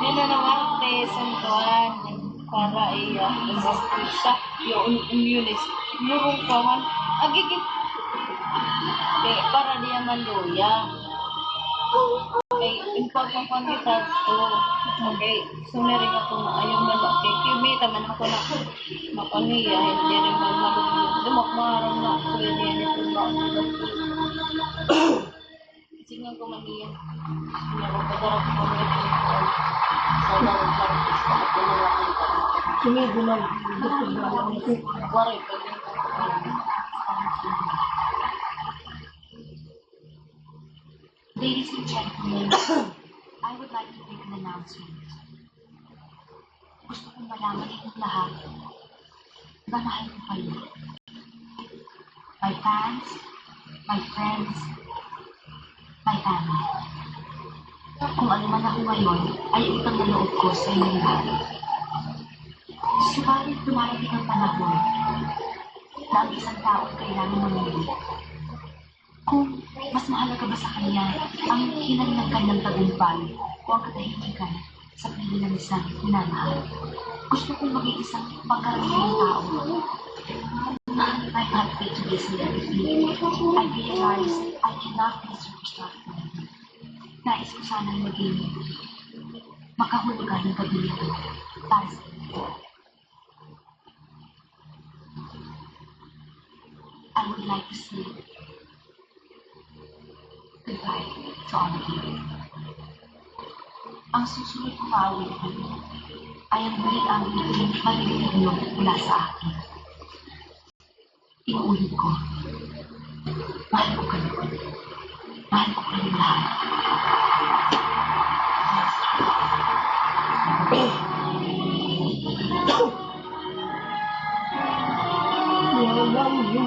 Yan na naman, santuan para iya sa yung immunist. Murong kawan, agigit. Para dia manduya. Okay, important kita to. Okay, sunari ako na ayaw man makikimita man ako na makaniya, hindi rin man marunong. Dumakmarang na, kaya niya nito na. Kasi nga kumaniya. Hindi ako padarap ko na ito. Sa lawang parang sa ako na lang. Sige, gulang. Waray, Ladies and gentlemen, I would like to make an announcement. Gusto kong malaman itong lahat na mahal ko kayo. My fans, my friends, my family. Kung ano man ako ngayon, ay utang na loob ko sa inyong lahat. Subalit dumarating ang panahon na ang isang taong kailangan mamili. Kung mas mahalaga ba sa kanya ang hinang ng kanyang tagumpay o ang katahimikan sa piling ng isang minamahal. Gusto kong maging isang pangkaraniwang tao. I'm happy to be celebrity. I realize I cannot be superstar. Nais ko sanang maging makahulugan ng gabi ito para sa inyo. I would like to say goodbye to all of you. Ang susunod kong aawitin ay ang muling awitin maririnig niyo mula sa akin. Inuulit ko. Mahal ko kayo. Mahal ko kayo lahat. Wow,